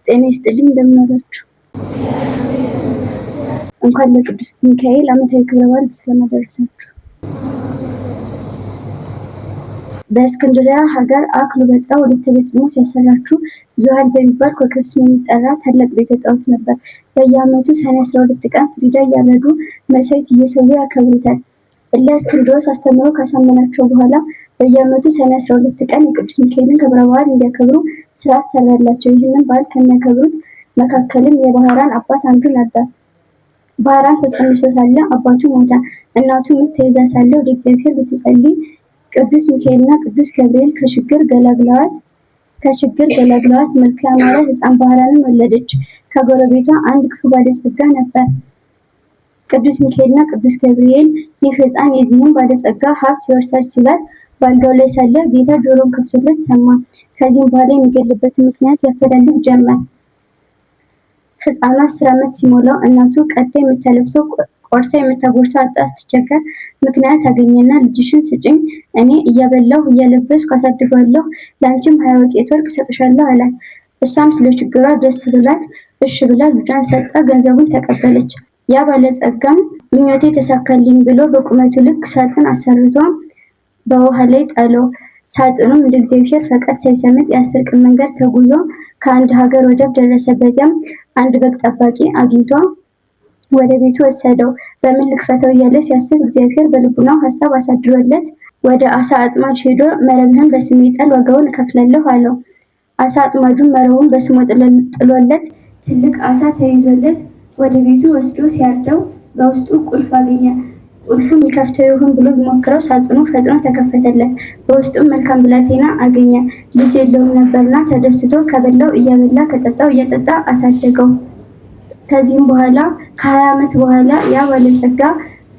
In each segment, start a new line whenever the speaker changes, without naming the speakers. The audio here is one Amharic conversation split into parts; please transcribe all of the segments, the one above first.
ጤና ይስጥልኝ እንደምን አላችሁ? እንኳን ለቅዱስ ሚካኤል ዓመታዊ ክብረ በዓል በሰላም አደረሳችሁ። በእስክንድርያ ሀገር አክሉበጥራ ወለተ ቤጥሞስ ያሰራችው ዙሃል በሚባል ኮከብ ስም የሚጠራ ታላቅ ቤተ ጣዖት ነበር። በየዓመቱ ሰኔ 12 ቀን ፍሪዳ እያረዱ መስዋዕት እየሰዉ ያከብሩታል። እለ እስክንድሮስ አስተምረው ካሳመናቸው በኋላ በየዓመቱ ሰኔ 12 ቀን የቅዱስ ሚካኤልን ክብረ በዓል እንዲያከብሩ ስርዓት ሰራላቸው። ይህንን በዓል ከሚያከብሩት መካከልም የባህራን አባት አንዱ ነበር። ባህራን ተጸንሶ ሳለ አባቱ ሞተ። እናቱ ምጥ ተይዛ ሳለ ወደ እግዚአብሔር ብትጸልይ ቅዱስ ሚካኤልና ቅዱስ ገብርኤል ከችግር ገላግለዋት መልኩ ያማረ ሕፃን ባህራንን ወለደች። ከጎረቤቷ አንድ ክፉ ባለጸጋ ነበር። ቅዱስ ሚካኤልና ቅዱስ ገብርኤል ይህ ሕፃን የዚህም ባለጸጋ ሀብት ይወርሳል ሲላት በአልጋው ላይ ሳለ ጌታ ጆሮን ከፍቶለት ሰማ። ከዚህም በኋላ የሚገልበትን ምክንያት ያፈላልግ ጀመር። ሕፃኑ 10 ዓመት ሲሞላው እናቱ ቀዳ የምታለብሰው ቆርሳ የምታጎርሰው አጣ ስትቸገር ምክንያት አገኘና ልጅሽን ስጭኝ፣ እኔ እያበላሁ እያለበስኩ አሳድገዋለሁ፣ ለአንቺም 20 ወቄት ወርቅ እሰጥሻለሁ አላት። እሷም ስለ ችግሯ ደስ ብላት እሺ ብላ ልጇን ሰጣ፣ ገንዘቡን ተቀበለች። ያ ባለጸጋም ምኞቴ ተሳካልኝ ብሎ በቁመቱ ልክ ሳጥን አሰርቶ በውሃ ላይ ጣለው። ሳጥኑም እንደ እግዚአብሔር ፈቃድ ሳይሰምጥ የ10 ቀን መንገድ ተጉዞ ከአንድ ሀገር ወደብ ደረሰ። በዚያም አንድ በግ ጠባቂ አግኝቶ ወደ ቤቱ ወሰደው። በምን ልክፈተው እያለ ሲያስብ እግዚአብሔር በልቡናው ሀሳብ አሳድሮለት ወደ አሳ አጥማጅ ሄዶ መረብህን በስሜ ጣል ዋጋውን እከፍላለሁ አለው። አሳ አጥማጁም መረቡን በስሙ ጥሎለት ትልቅ አሳ ተይዞለት ወደ ቤቱ ወስዶ ሲያርደው በውስጡ ቁልፍ አገኘ። ቁልፉም የሚከፍተው ይሁን ብሎ ቢሞክረው ሳጥኑ ፈጥኖ ተከፈተለት። በውስጡም መልካም ብላቴና አገኘ። ልጅ የለውም ነበርና ተደስቶ ከበላው እያበላ ከጠጣው እያጠጣ አሳደገው። ከዚህም በኋላ ከ20 ዓመት በኋላ ያ ባለጸጋ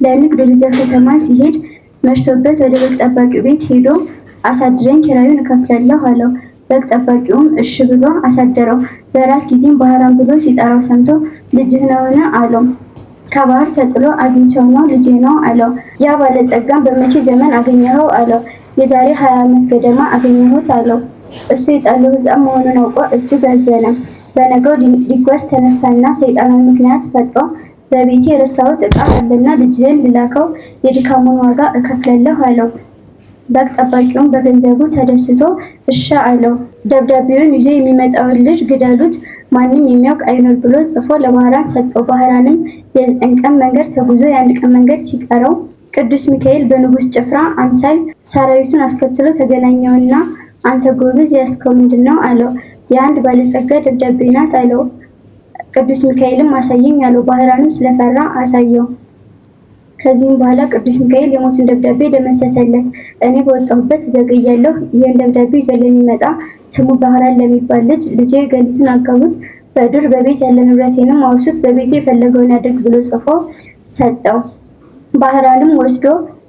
ለንግድ ወደዚያ ከተማ ሲሄድ መሽቶበት ወደ በግ ጠባቂው ቤት ሄዶ አሳድረኝ ኪራዩን እከፍላለሁ አለው። በግ ጠባቂውም እሺ ብሎ አሳደረው። በራት ጊዜም ባህራን ብሎ ሲጠራው ሰምቶ ልጅህ ነውን አለው። ከባህር ተጥሎ አግኝቼው ነው ልጄ ነው አለው። ያ ባለጸጋም በመቼ ዘመን አገኘኸው አለው። የዛሬ 20 ዓመት ገደማ አገኘሁት አለው። እሱ የጣለው ሕፃን መሆኑን አውቆ እጅግ አዘነ። በነገው ሊጓዝ ተነሳና ሰይጣንን ምክንያት ፈጥሮ በቤቴ የረሳሁት ዕቃ አለና ልጅህን ልላከው፣ የድካሙን ዋጋ እከፍላለሁ አለው። በግ ጠባቂውም በገንዘቡ ተደስቶ እሺ አለው። ደብዳቤውን ይዞ የሚመጣውን ልጅ ግደሉት፣ ማንም የሚያውቅ አይኖር ብሎ ጽፎ ለባህራን ሰጠው። ባህራንም የ9 ቀን መንገድ ተጉዞ የ1 ቀን መንገድ ሲቀረው ቅዱስ ሚካኤል በንጉሥ ጭፍራ አምሳል ሰራዊቱን አስከትሎ ተገናኘውና አንተ ጎበዝ ያስከው ምንድነው አለው። የአንድ ባለጸጋ ደብዳቤ ናት አለው። ቅዱስ ሚካኤልም አሳየኝ አለው። ባህራንም ስለፈራ አሳየው። ከዚህም በኋላ ቅዱስ ሚካኤል የሞትን ደብዳቤ ደመሰሰለት። እኔ በወጣሁበት ዘገያለሁ፣ ይህን ደብዳቤ ይዞ ለሚመጣ ስሙ ባህራን ለሚባል ልጅ ልጄ ገሊትን አጋቡት፣ በዱር በቤት ያለ ንብረቴንም አውሱት፣ በቤቴ የፈለገውን ያድርግ ብሎ ጽፎ ሰጠው። ባህራንም ወስዶ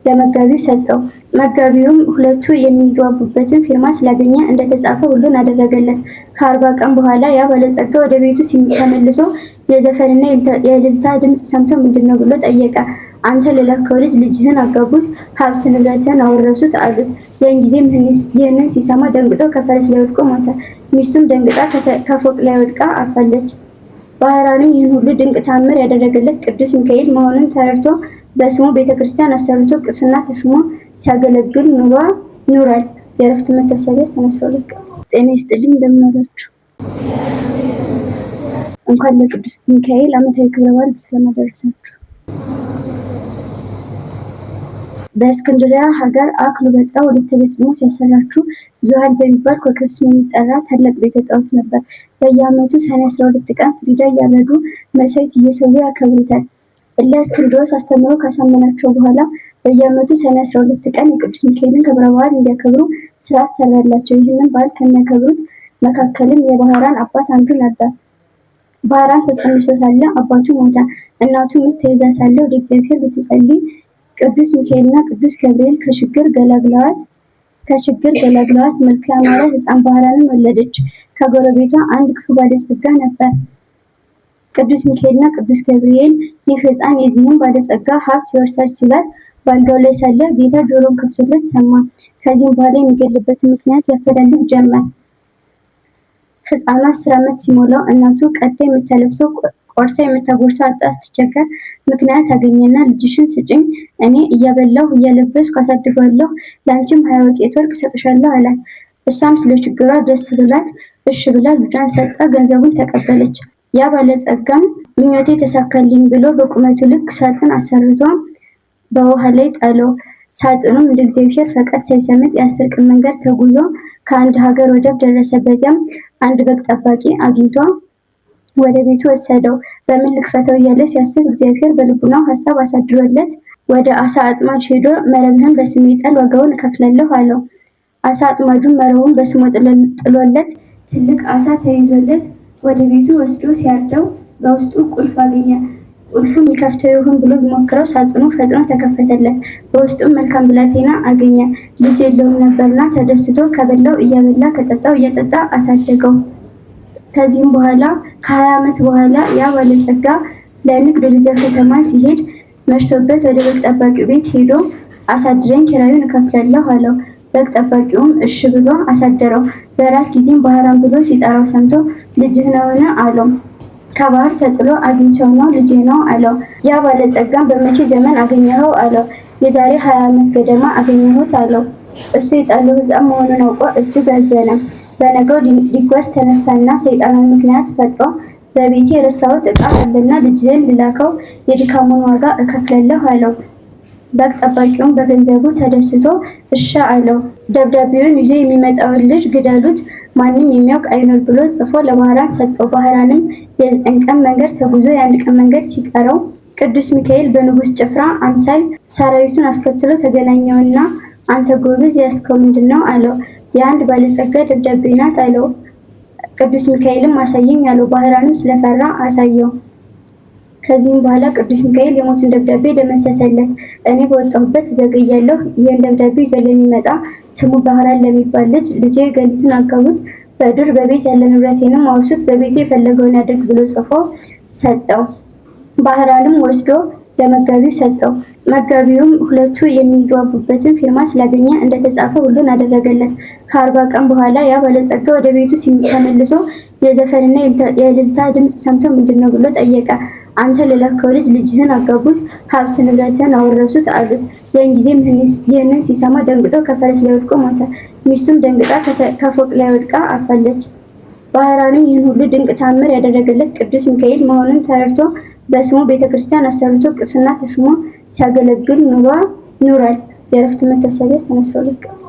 ለመጋቢው ሰጠው። መጋቢውም ሁለቱ የሚግባቡበትን ፊርማ ስላገኘ እንደተጻፈ ሁሉን አደረገለት። ከ40 ቀን በኋላ ያ ባለጸጋ ወደ ቤቱ ተመልሶ የዘፈንና የእልልታ ድምፅ ሰምቶ ምንድነው ብሎ ጠየቀ። አንተ ለላከው ልጅ ልጅህን አጋቡት፣ ሀብት ንብረትን አወረሱት አሉት። ያን ጊዜ ይህንን ሲሰማ ደንግጦ ከፈረስ ላይ ወድቆ ሞተ። ሚስቱም ደንግጣ ከፎቅ ላይ ወድቃ አርፋለች። ባህራንም ይህን ሁሉ ድንቅ ታምር ያደረገለት ቅዱስ ሚካኤል መሆኑን ተረድቶ በስሙ ቤተክርስቲያን አሰርቶ ቅስና ተሾሞ ሲያገለግል ኑሯል። የዕረፍቱ መታሰቢያ ሰኔ 12 ቀን። ጤና ይስጥልኝ እንደምን አላችሁ? እንኳን ለቅዱስ ሚካኤል ዓመታዊ ክብረ በዓል በሰላም አደረሳችሁ። በእስክንድርያ ሀገር አክሉበጥራ ወለተ ቤጥሞስ ያሰራችው ዙሃል በሚባል ኮከብ ስም የሚጠራ ታላቅ ቤተ ጣዖት ነበር። በየዓመቱ ሰኔ 12 ቀን ፍሪዳ እያረዱ መስዋዕት እየሰዉ ያከብሩታል። እለ እስክንድሮስ አስተምረው ካሳመናቸው በኋላ በየዓመቱ ሰኔ 12 ቀን የቅዱስ ሚካኤልን ክብረ በዓል እንዲያከብሩ ስርዓት ሰራላቸው። ይህንን በዓል ከሚያከብሩት መካከልም የባህራን አባት አንዱ ነበር። ባህራን ተጸንሶ ሳለ አባቱ ሞተ። እናቱ ምጥ ተይዛ ሳለ ወደ እግዚአብሔር ብትጸልይ ቅዱስ ሚካኤልና ቅዱስ ገብርኤል ከችግር ገላግለዋት መልኩ ያማረ ሕፃን ባህራንን ወለደች። ከጎረቤቷ አንድ ክፉ ባለጸጋ ነበር። ቅዱስ ሚካኤልና ቅዱስ ገብርኤል ይህ ሕፃን የዚህም ባለጸጋ ሀብት ይወርሳል ሲላት በአልጋው ላይ ሳለ ጌታ ጆሮን ከፍቶለት ሰማ። ከዚህም በኋላ የሚገልበትን ምክንያት ያፈላልግ ጀመር። ሕፃኑ 10 ዓመት ሲሞላው እናቱ ቀዳ የምታለብሰው ቆርሳ የምታጎርሰው አጣ ስትቸገር ምክንያት አገኘና ልጅሽን ስጭኝ፣ እኔ እያበላሁ እያለበስኩ አሳድገዋለሁ፣ ለአንቺም 20 ወቄት ወርቅ እሰጥሻለሁ አላት። እሷም ስለ ችግሯ ደስ ብላት እሺ ብላ ልጇን ሰጣ፣ ገንዘቡን ተቀበለች። ያ ባለጸጋም ምኞቴ ተሳካልኝ ብሎ በቁመቱ ልክ ሳጥን አሰርቶ በውሃ ላይ ጣለው። ሳጥኑም እንደ እግዚአብሔር ፈቃድ ሳይሰምጥ የ10 ቀን መንገድ ተጉዞ ከአንድ ሀገር ወደብ ደረሰ። በዚያም አንድ በግ ጠባቂ አግኝቶ ወደ ቤቱ ወሰደው። በምን ልክፈተው እያለ ሲያስብ እግዚአብሔር በልቡናው ሀሳብ አሳድሮለት ወደ አሳ አጥማጅ ሄዶ መረብህን በስሜ ጣል፣ ዋጋውን እከፍላለሁ አለው። አሳ አጥማጁም መረቡን በስሙ ጥሎለት ትልቅ አሳ ተይዞለት ወደ ቤቱ ወስዶ ሲያርደው በውስጡ ቁልፍ አገኘ። ቁልፉም የሚከፍተው ይሁን ብሎ ቢሞክረው ሳጥኑ ፈጥኖ ተከፈተለት። በውስጡም መልካም ብላቴና አገኘ። ልጅ የለውም ነበርና ተደስቶ ከበላው እያበላ ከጠጣው እያጠጣ አሳደገው። ከዚህም በኋላ ከ20 ዓመት በኋላ ያ ባለጸጋ ለንግድ ወደዚያ ከተማ ሲሄድ መሽቶበት ወደ በግ ጠባቂው ቤት ሄዶ አሳድረኝ፣ ኪራዩን እከፍላለሁ አለው። በግ ጠባቂውም እሺ ብሎ አሳደረው። በራት ጊዜም ባህራን ብሎ ሲጠራው ሰምቶ ልጅህ ነውን አለው። ከባህር ተጥሎ አግኝቼው ነው፣ ልጄ ነው አለው። ያ ባለጸጋም በመቼ ዘመን አገኘኸው አለው። የዛሬ 20 ዓመት ገደማ አገኘሁት አለው። እሱ የጣለው ሕፃን መሆኑን አውቆ እጅግ አዘነ። በነገው ሊጓዝ ተነሳና ሰይጣናዊ ምክንያት ፈጥሮ በቤቴ የረሳሁት ዕቃ አለና ልጅህን ልላከው፣ የድካሙን ዋጋ እከፍላለሁ አለው። በግ ጠባቂውም በገንዘቡ ተደስቶ እሺ አለው። ደብዳቤውን ይዞ የሚመጣውን ልጅ ግደሉት፣ ማንም የሚያውቅ አይኖር ብሎ ጽፎ ለባህራን ሰጠው። ባህራንም የ9 ቀን መንገድ ተጉዞ የ1 ቀን መንገድ ሲቀረው ቅዱስ ሚካኤል በንጉሥ ጭፍራ አምሳል ሰራዊቱን አስከትሎ ተገናኘውና አንተ ጎበዝ ያስከው ምንድነው አለው። የአንድ ባለጸጋ ደብዳቤ ናት አለው። ቅዱስ ሚካኤልም አሳየኝ አለው። ባህራንም ስለፈራ አሳየው። ከዚህም በኋላ ቅዱስ ሚካኤል የሞትን ደብዳቤ ደመሰሰለት። እኔ በወጣሁበት ዘገያለሁ፣ ይህን ደብዳቤ ይዞ ለሚመጣ ስሙ ባህራን ለሚባል ልጅ ልጄ ገሊትን አጋቡት፣ በዱር በቤት ያለ ንብረቴንም አውሱት፣ በቤቴ የፈለገውን ያድርግ ብሎ ጽፎ ሰጠው። ባህራንም ወስዶ ለመጋቢው ሰጠው። መጋቢውም ሁለቱ የሚግባቡበትን ፊርማ ስላገኘ እንደተጻፈ ሁሉን አደረገለት። ከ40 ቀን በኋላ ያ ባለጸጋ ወደ ቤቱ ተመልሶ የዘፈንና የእልልታ ድምፅ ሰምቶ ምንድነው ብሎ ጠየቀ። አንተ ለላከው ልጅ ልጅህን አጋቡት፣ ሀብት ንብረትን አወረሱት አሉት። ያን ጊዜ ይህንን ሲሰማ ደንግጦ ከፈረስ ላይ ወድቆ ሞተ። ሚስቱም ደንግጣ ከፎቅ ላይ ወድቃ አርፋለች። ባህራንም ይህን ሁሉ ድንቅ ታምር ያደረገለት ቅዱስ ሚካኤል መሆኑን ተረድቶ በስሙ ቤተክርስቲያን አሰርቶ ቅስና ተሾሞ ሲያገለግል ኑሯል። የዕረፍቱ መታሰቢያ ሰኔ 12 ቀን